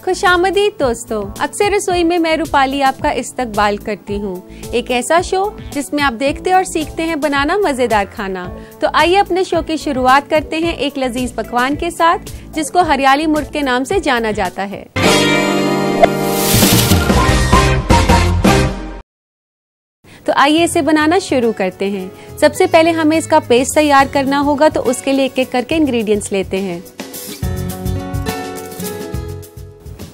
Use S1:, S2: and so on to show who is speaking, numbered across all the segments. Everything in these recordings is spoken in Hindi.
S1: खुशामदीद दोस्तों, अक्सर रसोई में मैं रूपाली आपका इस्तकबाल करती हूँ। एक ऐसा शो जिसमें आप देखते और सीखते हैं बनाना मजेदार खाना। तो आइए अपने शो की शुरुआत करते हैं एक लजीज पकवान के साथ जिसको हरियाली मुर्ग के नाम से जाना जाता है। तो आइए इसे बनाना शुरू करते हैं। सबसे पहले हमें इसका पेस्ट तैयार करना होगा, तो उसके लिए एक एक करके इंग्रेडिएंट्स लेते हैं।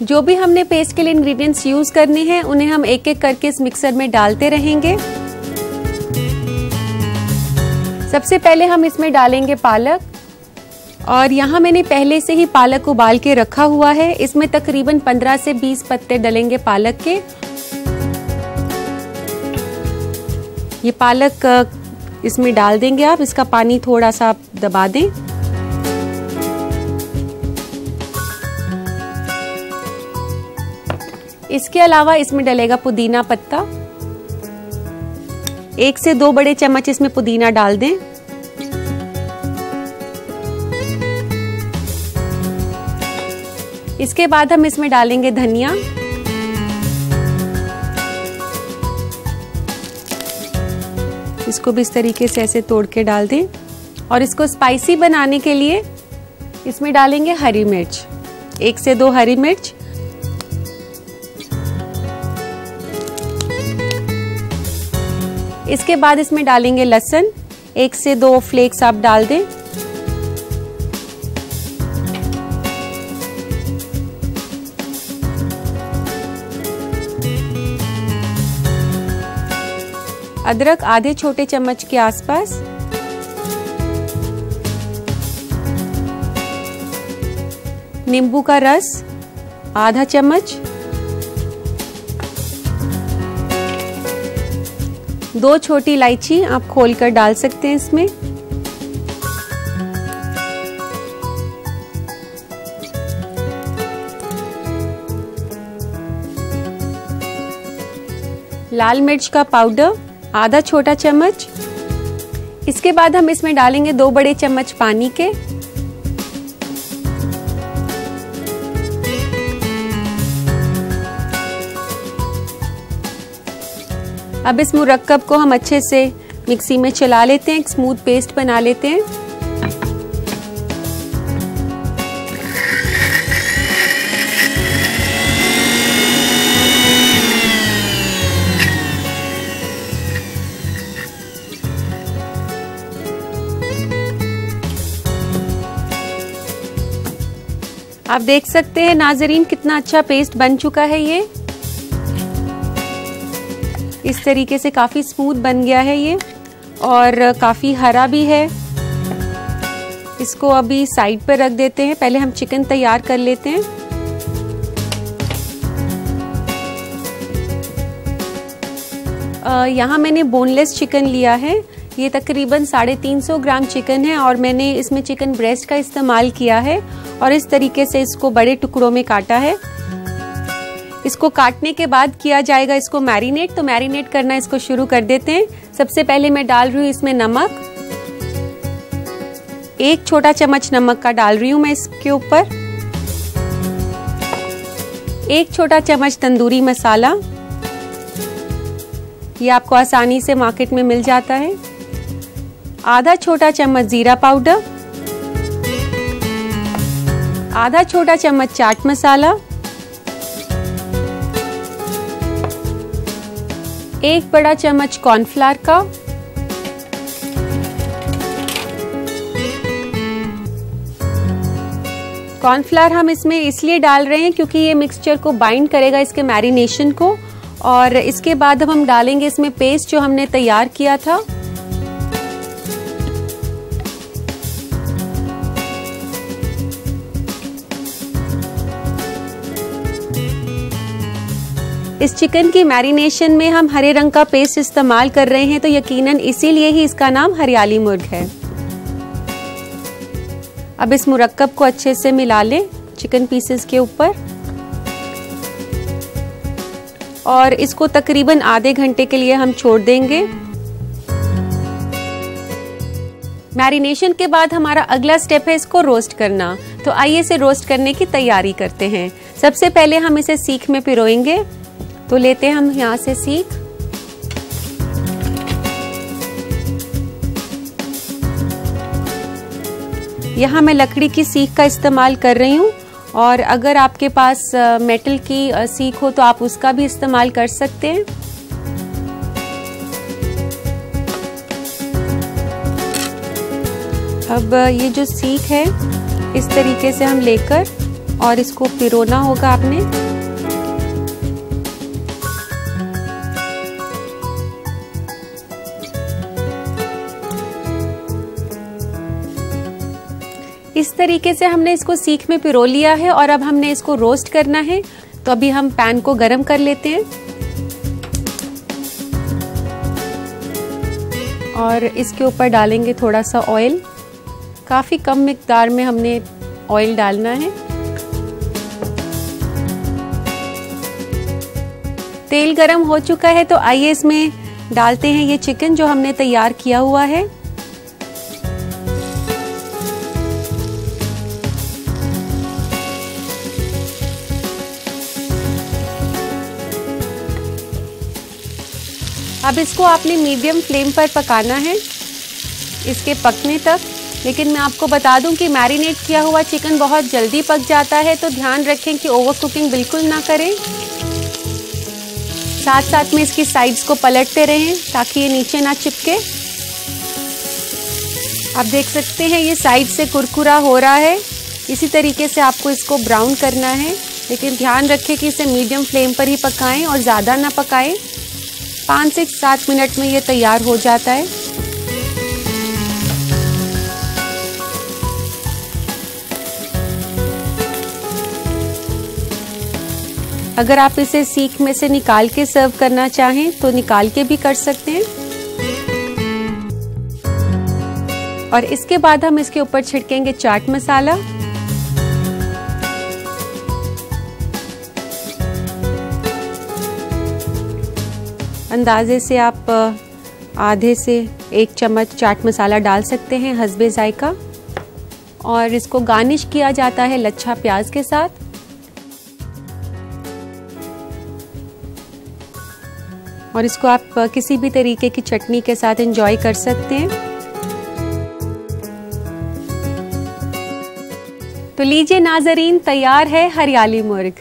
S1: जो भी हमने पेस्ट के लिए इंग्रेडिएंट्स यूज करने हैं उन्हें हम एक एक करके इस मिक्सर में डालते रहेंगे। सबसे पहले हम इसमें डालेंगे पालक, और यहाँ मैंने पहले से ही पालक उबाल के रखा हुआ है। इसमें तकरीबन 15 से 20 पत्ते डलेंगे पालक के। ये पालक इसमें डाल देंगे आप, इसका पानी थोड़ा सा आप दबा दें। इसके अलावा इसमें डलेगा पुदीना पत्ता। 1 से 2 बड़े चम्मच इसमें पुदीना डाल दें। इसके बाद हम इसमें डालेंगे धनिया। इसको भी इस तरीके से ऐसे तोड़ के डाल दें। और इसको स्पाइसी बनाने के लिए इसमें डालेंगे हरी मिर्च, 1 से 2 हरी मिर्च। इसके बाद इसमें डालेंगे लहसुन, 1 से 2 फ्लेक्स आप डाल दें। अदरक आधे छोटे चम्मच के आसपास। नींबू का रस आधा चम्मच। 2 छोटी इलायची आप खोलकर डाल सकते हैं इसमें। लाल मिर्च का पाउडर आधा छोटा चम्मच। इसके बाद हम इसमें डालेंगे 2 बड़े चम्मच पानी के। अब इस मुरक्कब को हम अच्छे से मिक्सी में चला लेते हैं, एक स्मूथ पेस्ट बना लेते हैं। आप देख सकते हैं नाजरीन कितना अच्छा पेस्ट बन चुका है। ये इस तरीके से काफी स्मूथ बन गया है ये, और काफी हरा भी है। इसको अभी साइड पर रख देते हैं। पहले हम चिकन तैयार कर लेते हैं। यहाँ मैंने बोनलेस चिकन लिया है। ये तकरीबन 350 ग्राम चिकन है, और मैंने इसमें चिकन ब्रेस्ट का इस्तेमाल किया है, और इस तरीके से इसको बड़े टुकड़ों में काटा है। इसको काटने के बाद किया जाएगा इसको मैरिनेट। तो मैरिनेट करना इसको शुरू कर देते हैं। सबसे पहले मैं डाल रही हूँ इसमें नमक, 1 छोटा चम्मच नमक का डाल रही हूँ मैं इसके ऊपर। 1 छोटा चम्मच तंदूरी मसाला, ये आपको आसानी से मार्केट में मिल जाता है। आधा छोटा चम्मच जीरा पाउडर, आधा छोटा चम्मच चाट मसाला, 1 बड़ा चम्मच कॉर्नफ्लावर का, कॉर्नफ्लावर हम इसमें इसलिए डाल रहे हैं क्योंकि ये मिक्सचर को बाइंड करेगा इसके मैरिनेशन को। और इसके बाद हम डालेंगे इसमें पेस्ट जो हमने तैयार किया था। इस चिकन की मैरिनेशन में हम हरे रंग का पेस्ट इस्तेमाल कर रहे हैं, तो यकीनन इसीलिए ही इसका नाम हरियाली मुर्ग है। अब इस मुरक्कब को अच्छे से मिला लें चिकन पीसेस के ऊपर, और इसको तकरीबन आधे घंटे के लिए हम छोड़ देंगे। मैरिनेशन के बाद हमारा अगला स्टेप है इसको रोस्ट करना। तो आइए इसे रोस्ट करने की तैयारी करते हैं। सबसे पहले हम इसे सीख में पिरोएंगे। तो लेते हैं हम यहाँ से सीख। यहाँ मैं लकड़ी की सीख का इस्तेमाल कर रही हूँ, और अगर आपके पास मेटल की सीख हो तो आप उसका भी इस्तेमाल कर सकते हैं। अब ये जो सीख है इस तरीके से हम लेकर और इसको पिरोना होगा आपने। इस तरीके से हमने इसको सीख में पिरो लिया है और अब हमने इसको रोस्ट करना है। तो अभी हम पैन को गरम कर लेते हैं और इसके ऊपर डालेंगे थोड़ा सा ऑयल। काफी कम मिकदार में हमने ऑयल डालना है। तेल गरम हो चुका है तो आइए इसमें डालते हैं ये चिकन जो हमने तैयार किया हुआ है। अब इसको आपने मीडियम फ्लेम पर पकाना है इसके पकने तक। लेकिन मैं आपको बता दूं कि मैरिनेट किया हुआ चिकन बहुत जल्दी पक जाता है, तो ध्यान रखें कि ओवर कुकिंग बिल्कुल ना करें। साथ साथ में इसकी साइड्स को पलटते रहें ताकि ये नीचे ना चिपके। आप देख सकते हैं ये साइड से कुरकुरा हो रहा है। इसी तरीके से आपको इसको ब्राउन करना है, लेकिन ध्यान रखें कि इसे मीडियम फ्लेम पर ही पकाएं और ज़्यादा ना पकाएं। 5 से 7 मिनट में ये तैयार हो जाता है। अगर आप इसे सीख में से निकाल के सर्व करना चाहें तो निकाल के भी कर सकते हैं। और इसके बाद हम इसके ऊपर छिड़केंगे चाट मसाला। अंदाजे से आप आधे से 1 चम्मच चाट मसाला डाल सकते हैं हस्बे जायका। और इसको गार्निश किया जाता है लच्छा प्याज के साथ। और इसको आप किसी भी तरीके की चटनी के साथ एंजॉय कर सकते हैं। तो लीजिए नाजरीन, तैयार है हरियाली मुर्ग।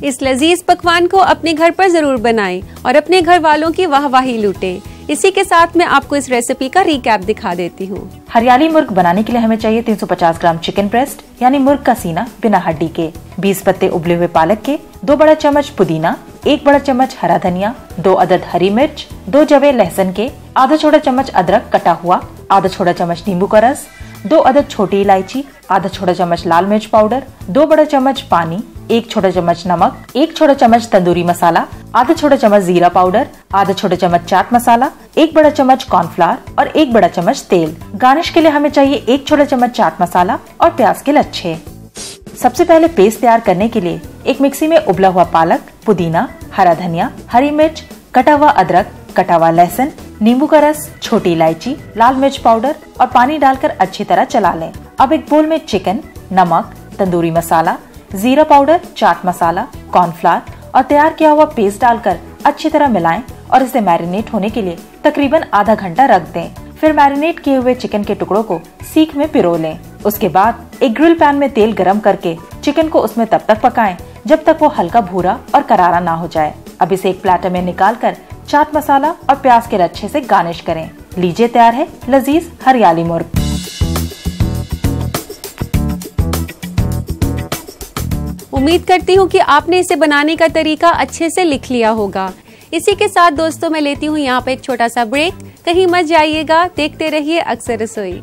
S1: इस लजीज पकवान को अपने घर पर जरूर बनाएं और अपने घर वालों की वाहवाही लूटें। इसी के साथ मैं आपको इस रेसिपी का रिकैप दिखा देती हूँ।
S2: हरियाली मुर्ग बनाने के लिए हमें चाहिए 350 ग्राम चिकन ब्रेस्ट यानी मुर्ग का सीना बिना हड्डी के, 20 पत्ते उबले हुए पालक के, 2 बड़ा चम्मच पुदीना, 1 बड़ा चम्मच हरा धनिया, 2 अदद हरी मिर्च, 2 जवे लहसुन के, आधा छोटा चम्मच अदरक कटा हुआ, आधा छोटा चम्मच नींबू का रस, 2 अदद छोटी इलायची, आधा छोटा चम्मच लाल मिर्च पाउडर, 2 बड़ा चम्मच पानी, 1 छोटा चम्मच नमक, 1 छोटा चम्मच तंदूरी मसाला, आधा छोटा चम्मच जीरा पाउडर, आधा छोटा चम्मच चाट मसाला, 1 बड़ा चम्मच कॉर्नफ्लावर और 1 बड़ा चम्मच तेल। गार्निश के लिए हमें चाहिए 1 छोटा चम्मच चाट मसाला और प्याज के लच्छे। सबसे पहले पेस्ट तैयार करने के लिए एक मिक्सी में उबला हुआ पालक, पुदीना, हरा धनिया, हरी मिर्च, कटा हुआ अदरक, कटा हुआ लहसुन, नींबू का रस, छोटी इलायची, लाल मिर्च पाउडर और पानी डालकर अच्छी तरह चला लें। अब एक बोल में चिकन, नमक, तंदूरी मसाला, जीरा पाउडर, चाट मसाला, कॉर्नफ्लावर और तैयार किया हुआ पेस्ट डालकर अच्छी तरह मिलाएं और इसे मैरिनेट होने के लिए तकरीबन आधा घंटा रख दें। फिर मैरिनेट किए हुए चिकन के टुकड़ों को सीख में पिरो लें। उसके बाद एक ग्रिल पैन में तेल गरम करके चिकन को उसमें तब तक पकाएं जब तक वो हल्का भूरा और करारा ना हो जाए। अब इसे एक प्लेटर में निकाल कर चाट मसाला और प्याज के लच्छे से गार्निश करें। लीजिए तैयार है लजीज हरियाली मुर्ग।
S1: उम्मीद करती हूँ कि आपने इसे बनाने का तरीका अच्छे से लिख लिया होगा। इसी के साथ दोस्तों मैं लेती हूँ यहाँ पे एक छोटा सा ब्रेक। कहीं मत जाइएगा, देखते रहिए अक्सर रसोई।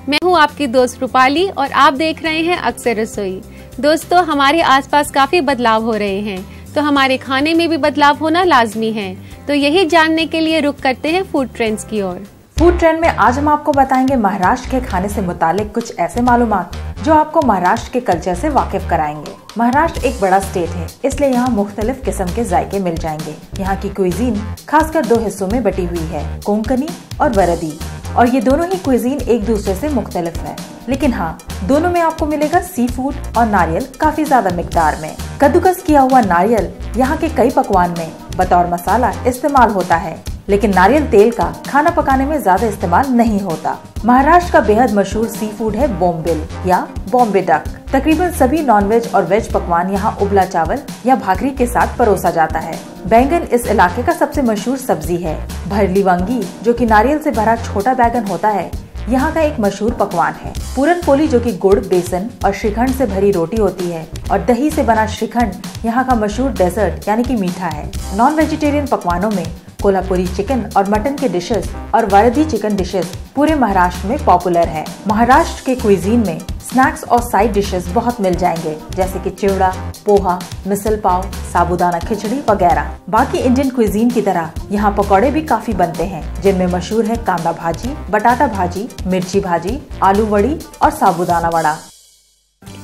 S1: मैं हूँ आपकी दोस्त रूपाली और आप देख रहे हैं अक्सर रसोई। दोस्तों हमारे आसपास काफी बदलाव हो रहे हैं, तो हमारे खाने में भी बदलाव होना लाजमी है। तो यही जानने के लिए रुख करते हैं फूड ट्रेंड्स की ओर।
S2: फूड ट्रेंड में आज हम आपको बताएंगे महाराष्ट्र के खाने से मुतालिक कुछ ऐसे मालूमात जो आपको महाराष्ट्र के कल्चर से वाकिफ कराएंगे। महाराष्ट्र एक बड़ा स्टेट है, इसलिए यहाँ मुख्तलिफ किस्म के जायके मिल जाएंगे। यहाँ की क्विजीन खासकर 2 हिस्सों में बटी हुई है, कोंकणी और वरदी, और ये दोनों ही क्विजीन एक दूसरे से मुख्तलिफ है। लेकिन हाँ, दोनों में आपको मिलेगा सी फूड और नारियल काफी ज्यादा मिकदार में। कद्दूकस किया हुआ नारियल यहाँ के कई पकवान में बतौर मसाला इस्तेमाल होता है, लेकिन नारियल तेल का खाना पकाने में ज्यादा इस्तेमाल नहीं होता। महाराष्ट्र का बेहद मशहूर सी फूड है बोम्बिल या बॉम्बे डक। तकरीबन सभी नॉनवेज और वेज पकवान यहाँ उबला चावल या भाकरी के साथ परोसा जाता है। बैंगन इस इलाके का सबसे मशहूर सब्जी है। भरली वांगी, जो कि नारियल से भरा छोटा बैंगन होता है, यहाँ का एक मशहूर पकवान है। पूरन पोली, जो कि गुड़, बेसन और श्रीखंड से भरी रोटी होती है, और दही से बना श्रीखंड यहाँ का मशहूर डेजर्ट यानी कि मीठा है। नॉन वेजिटेरियन पकवानों में कोल्हापुरी चिकन और मटन के डिशेस और वरदी चिकन डिशेस पूरे महाराष्ट्र में पॉपुलर है। महाराष्ट्र के क्विजीन में स्नैक्स और साइड डिशेस बहुत मिल जाएंगे, जैसे कि चिवड़ा, पोहा, मिसल पाव, साबूदाना खिचड़ी वगैरह। बाकी इंडियन क्विजीन की तरह यहाँ पकौड़े भी काफी बनते हैं, जिनमें मशहूर है कांदा भाजी, बटाटा भाजी, मिर्ची भाजी, आलू वड़ी और साबूदाना वड़ा।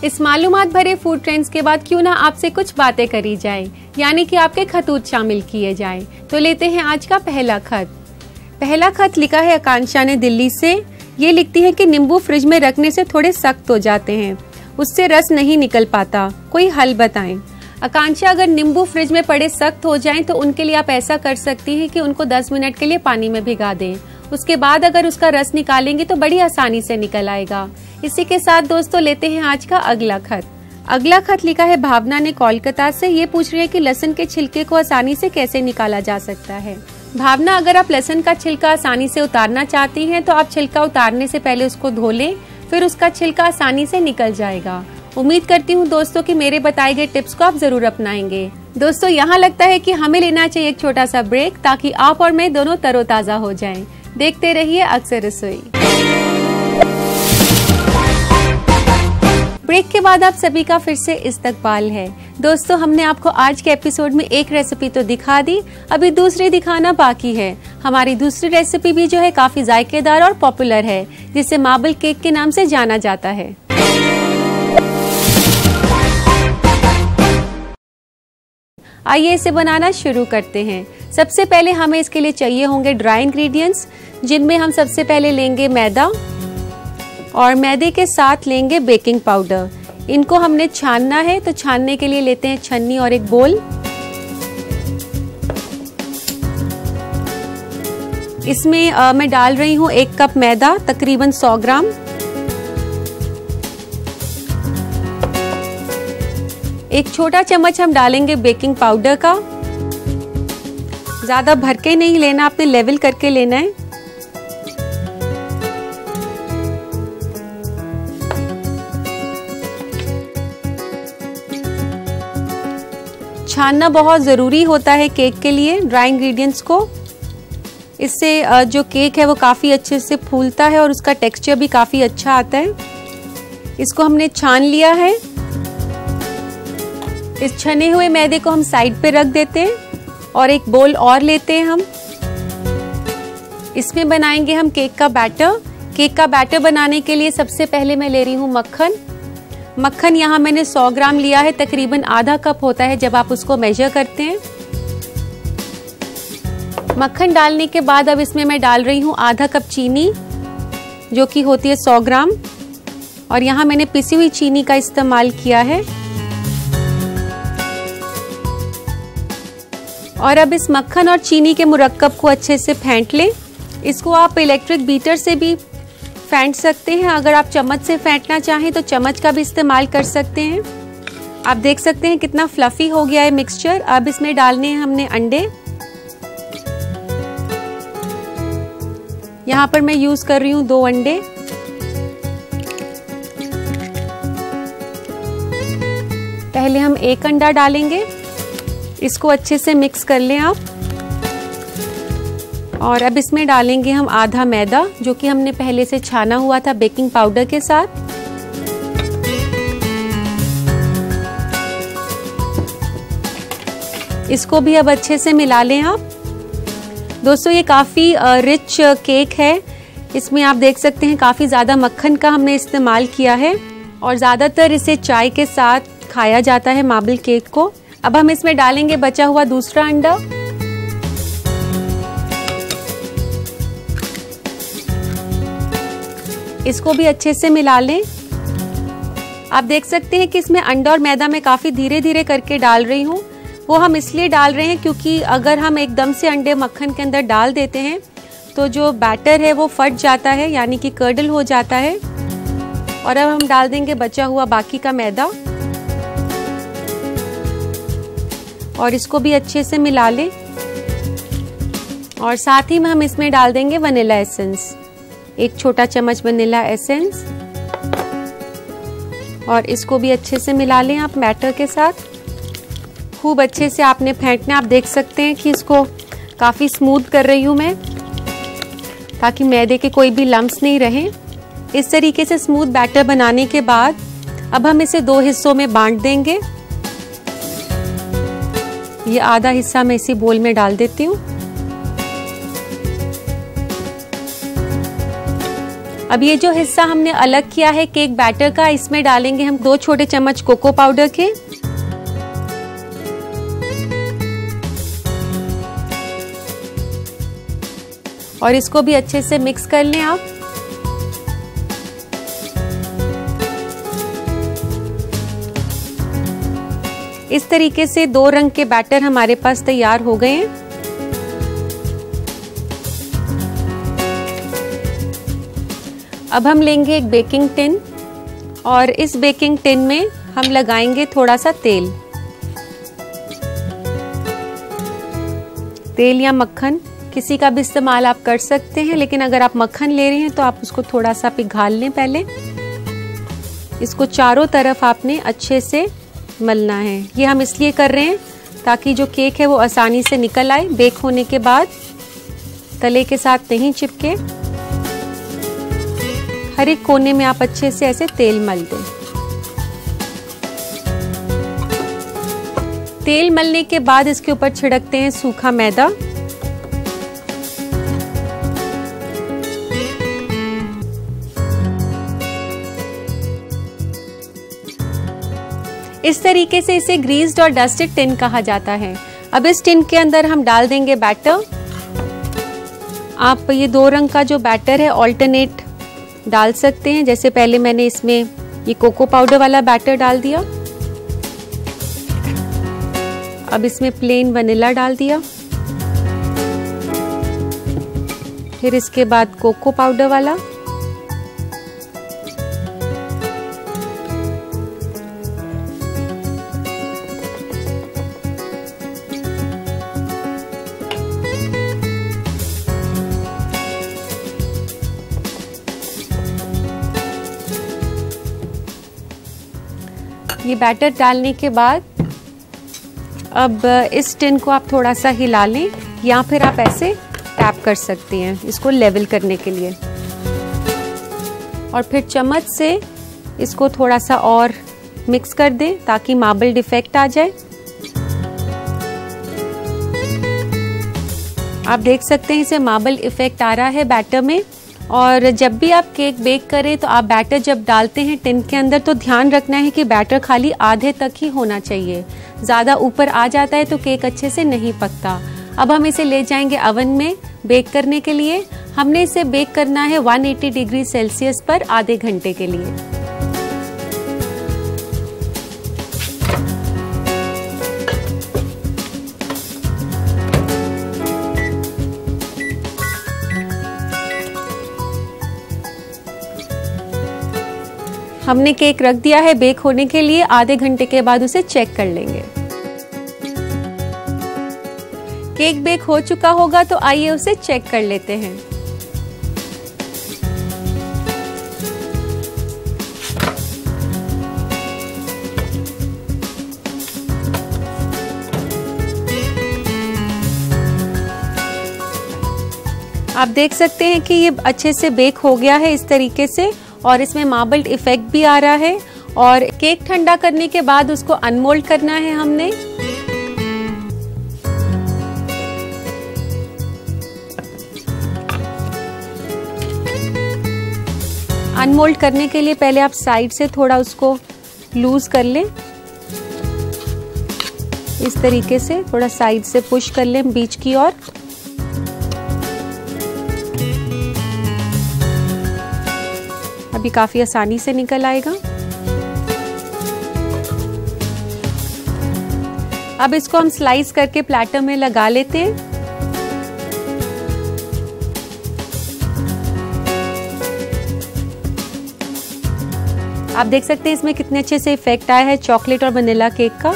S1: इस मालूमात भरे फूड ट्रेंड्स के बाद क्यों ना आपसे कुछ बातें करी जाए, यानी कि आपके खतूत शामिल किए जाएं। तो लेते हैं आज का पहला खत। पहला खत लिखा है आकांक्षा ने दिल्ली से। ये लिखती है कि नींबू फ्रिज में रखने से थोड़े सख्त हो जाते हैं, उससे रस नहीं निकल पाता, कोई हल बताएं। आकांक्षा, अगर नींबू फ्रिज में पड़े सख्त हो जाएं तो उनके लिए आप ऐसा कर सकती हैं कि उनको 10 मिनट के लिए पानी में भिगा दें। उसके बाद अगर उसका रस निकालेंगे तो बड़ी आसानी से निकल आएगा। इसी के साथ दोस्तों लेते हैं आज का अगला खत। अगला खत लिखा है भावना ने कोलकाता से। ये पूछ रही है कि लहसुन के छिलके को आसानी से कैसे निकाला जा सकता है। भावना, अगर आप लहसुन का छिलका आसानी से उतारना चाहती हैं तो आप छिलका उतारने से पहले उसको धो लें, फिर उसका छिलका आसानी से निकल जाएगा। उम्मीद करती हूँ दोस्तों कि मेरे बताए गए टिप्स को आप जरूर अपनाएंगे। दोस्तों, यहाँ लगता है कि हमें लेना चाहिए एक छोटा सा ब्रेक, ताकि आप और मैं दोनों तरोताजा हो जाएं। देखते रहिए अक्सर रसोई। ब्रेक के बाद आप सभी का फिर से इस्तकबाल है। दोस्तों, हमने आपको आज के एपिसोड में एक रेसिपी तो दिखा दी, अभी दूसरी दिखाना बाकी है। हमारी दूसरी रेसिपी भी जो है काफी जायकेदार और पॉपुलर है, जिसे मार्बल केक के नाम से जाना जाता है। आइए इसे बनाना शुरू करते हैं। सबसे पहले हमें इसके लिए चाहिए होंगे ड्राई इंग्रेडिएंट्स, जिनमें हम सबसे पहले लेंगे मैदा और मैदे के साथ लेंगे बेकिंग पाउडर। इनको हमने छानना है, तो छानने के लिए लेते हैं छन्नी और एक बोल। इसमें मैं डाल रही हूँ 1 कप मैदा, तकरीबन 100 ग्राम। एक छोटा चम्मच हम डालेंगे बेकिंग पाउडर का। ज्यादा भर के नहीं लेना, आपने लेवल करके लेना है। छानना बहुत जरूरी होता है केक के लिए ड्राई इंग्रेडिएंट्स को। इससे जो केक है वो काफी अच्छे से फूलता है और उसका टेक्सचर भी काफी अच्छा आता है। इसको हमने छान लिया है। इस छने हुए मैदे को हम साइड पे रख देते हैं और एक बोल और लेते हैं हम। इसमें बनाएंगे हम केक का बैटर। केक का बैटर बनाने के लिए सबसे पहले मैं ले रही हूँ मक्खन। मक्खन यहाँ मैंने 100 ग्राम लिया है, तकरीबन आधा कप होता है जब आप उसको मेजर करते हैं। मक्खन डालने के बाद अब इसमें मैं डाल रही हूँ आधा कप चीनी, जो कि होती है 100 ग्राम, और यहाँ मैंने पिसी हुई चीनी का इस्तेमाल किया है। और अब इस मक्खन और चीनी के मुरक्कब को अच्छे से फेंट लें। इसको आप इलेक्ट्रिक बीटर से भी फेंट सकते हैं। अगर आप चम्मच से फेंटना चाहें तो चम्मच का भी इस्तेमाल कर सकते हैं। आप देख सकते हैं कितना फ्लफी हो गया है मिक्सचर। अब इसमें डालने हैं हमने अंडे। यहाँ पर मैं यूज कर रही हूँ 2 अंडे। पहले हम 1 अंडा डालेंगे, इसको अच्छे से मिक्स कर लें आप। और अब इसमें डालेंगे हम आधा मैदा, जो कि हमने पहले से छाना हुआ था बेकिंग पाउडर के साथ। इसको भी अब अच्छे से मिला लें आप। दोस्तों, ये काफी रिच केक है। इसमें आप देख सकते हैं काफी ज्यादा मक्खन का हमने इस्तेमाल किया है और ज्यादातर इसे चाय के साथ खाया जाता है मार्बल केक को। अब हम इसमें डालेंगे बचा हुआ दूसरा अंडा। इसको भी अच्छे से मिला लें। आप देख सकते हैं कि इसमें अंडा और मैदा मैं काफ़ी धीरे धीरे करके डाल रही हूँ। वो हम इसलिए डाल रहे हैं क्योंकि अगर हम एकदम से अंडे मक्खन के अंदर डाल देते हैं तो जो बैटर है वो फट जाता है, यानी कि कर्डल हो जाता है। और अब हम डाल देंगे बचा हुआ बाकी का मैदा और इसको भी अच्छे से मिला लें। और साथ ही में हम इसमें डाल देंगे वनीला एसेंस, 1 छोटा चम्मच वनीला एसेंस। और इसको भी अच्छे से मिला लें आप बैटर के साथ। खूब अच्छे से आपने फेंटना। आप देख सकते हैं कि इसको काफ़ी स्मूथ कर रही हूँ मैं, ताकि मैदे के कोई भी लम्प्स नहीं रहे। इस तरीके से स्मूथ बैटर बनाने के बाद अब हम इसे 2 हिस्सों में बांट देंगे। ये आधा हिस्सा मैं इसी बोल में डाल देती हूँ। अब ये जो हिस्सा हमने अलग किया है केक बैटर का, इसमें डालेंगे हम 2 छोटे चम्मच कोको पाउडर के। और इसको भी अच्छे से मिक्स कर लें आप। इस तरीके से 2 रंग के बैटर हमारे पास तैयार हो गए हैं। अब हम लेंगे एक बेकिंग टिन और इस बेकिंग टिन में हम लगाएंगे थोड़ा सा तेल। तेल या मक्खन किसी का भी इस्तेमाल आप कर सकते हैं, लेकिन अगर आप मक्खन ले रहे हैं तो आप उसको थोड़ा सा पिघाल लें पहले। इसको चारों तरफ आपने अच्छे से मलना है। ये हम इसलिए कर रहे हैं ताकि जो केक है वो आसानी से निकल आए, बेक होने के बाद तले के साथ नहीं चिपके। हर एक कोने में आप अच्छे से ऐसे तेल मल दें। तेल मलने के बाद इसके ऊपर छिड़कते हैं सूखा मैदा। इस तरीके से इसे ग्रीस्ड और डस्टेड टिन कहा जाता है। अब इस टिन के अंदर हम डाल देंगे बैटर। आप ये 2 रंग का जो बैटर है ऑल्टरनेट डाल सकते हैं। जैसे पहले मैंने इसमें ये कोको पाउडर वाला बैटर डाल दिया, अब इसमें प्लेन वनीला डाल दिया, फिर इसके बाद कोको पाउडर वाला, ये बैटर डालने के बाद अब इस टिन को आप थोड़ा सा हिला लें या फिर आप ऐसे टैप कर सकती हैं इसको लेवल करने के लिए। और फिर चम्मच से इसको थोड़ा सा और मिक्स कर दें ताकि मार्बल इफेक्ट आ जाए। आप देख सकते हैं इसे मार्बल इफेक्ट आ रहा है बैटर में। और जब भी आप केक बेक करें तो आप बैटर जब डालते हैं टिन के अंदर तो ध्यान रखना है कि बैटर खाली आधे तक ही होना चाहिए। ज़्यादा ऊपर आ जाता है तो केक अच्छे से नहीं पकता। अब हम इसे ले जाएंगे अवन में बेक करने के लिए। हमने इसे बेक करना है 180 डिग्री सेल्सियस पर आधे घंटे के लिए। हमने केक रख दिया है बेक होने के लिए। आधे घंटे के बाद उसे चेक कर लेंगे। केक बेक हो चुका होगा तो आइए उसे चेक कर लेते हैं। आप देख सकते हैं कि ये अच्छे से बेक हो गया है इस तरीके से, और इसमें मार्बल इफेक्ट भी आ रहा है। और केक ठंडा करने के बाद उसको अनमोल्ड करना है हमने। अनमोल्ड करने के लिए पहले आप साइड से थोड़ा उसको लूज कर लें इस तरीके से थोड़ा साइड से पुश कर लें बीच की ओर। अभी काफी आसानी से निकल आएगा। अब इसको हम स्लाइस करके प्लेटर में लगा लेते हैं। आप देख सकते हैं इसमें कितने अच्छे से इफेक्ट आया है चॉकलेट और वनीला केक का।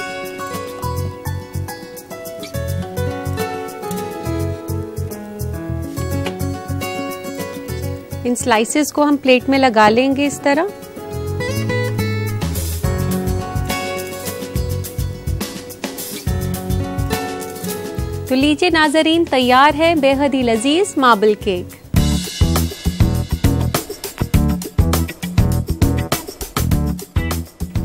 S1: इन स्लाइसेस को हम प्लेट में लगा लेंगे इस तरह। तो लीजिए नाज़रीन, तैयार है बेहद ही लजीज मार्बल केक।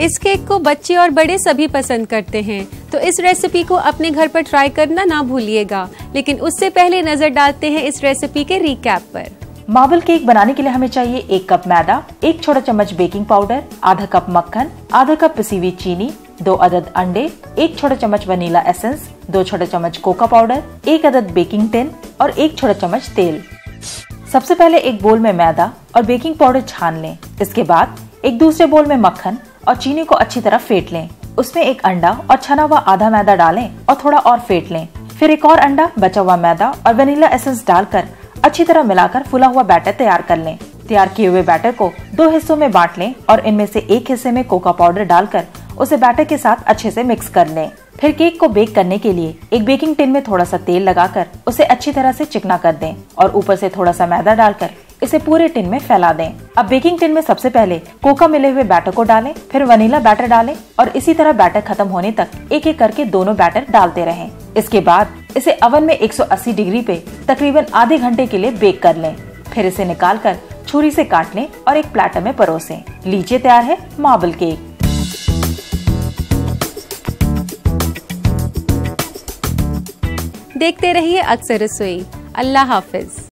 S1: इस केक को बच्चे और बड़े सभी पसंद करते हैं, तो इस रेसिपी को अपने घर पर ट्राई करना ना भूलिएगा। लेकिन उससे पहले नजर डालते हैं इस रेसिपी के रिकैप पर।
S2: मार्बल केक बनाने के लिए हमें चाहिए 1 कप मैदा, 1 छोटा चम्मच बेकिंग पाउडर, आधा कप मक्खन, आधा कप पिसी हुई चीनी, 2 अदद अंडे, 1 छोटा चम्मच वनीला एसेंस, 2 छोटा चम्मच कोका पाउडर, 1 अदद बेकिंग टिन और 1 छोटा चम्मच तेल। सबसे पहले एक बोल में मैदा और बेकिंग पाउडर छान लें। इसके बाद एक दूसरे बोल में मक्खन और चीनी को अच्छी तरह फेंट लें। उसमें एक अंडा और छना हुआ आधा मैदा डालें और थोड़ा और फेंट लें। फिर एक और अंडा, बचा हुआ मैदा और वनीला एसेंस डालकर अच्छी तरह मिलाकर फुला हुआ बैटर तैयार कर लें। तैयार किए हुए बैटर को 2 हिस्सों में बांट लें और इनमें से एक हिस्से में कोका पाउडर डालकर उसे बैटर के साथ अच्छे से मिक्स कर लें। फिर केक को बेक करने के लिए एक बेकिंग टिन में थोड़ा सा तेल लगाकर उसे अच्छी तरह से चिकना कर दें और ऊपर से थोड़ा सा मैदा डालकर इसे पूरे टिन में फैला दें। अब बेकिंग टिन में सबसे पहले कोका मिले हुए बैटर को डालें, फिर वनीला बैटर डालें और इसी तरह बैटर खत्म होने तक एक एक करके दोनों बैटर डालते रहें। इसके बाद इसे अवन में 180 डिग्री पे तकरीबन आधे घंटे के लिए बेक कर लें। फिर इसे निकालकर छुरी से काट लें और एक प्लेटर में परोसें। लीजिए, तैयार है मार्बल केक।
S1: देखते रहिए अक्सर रसोई। अल्लाह हाफिज।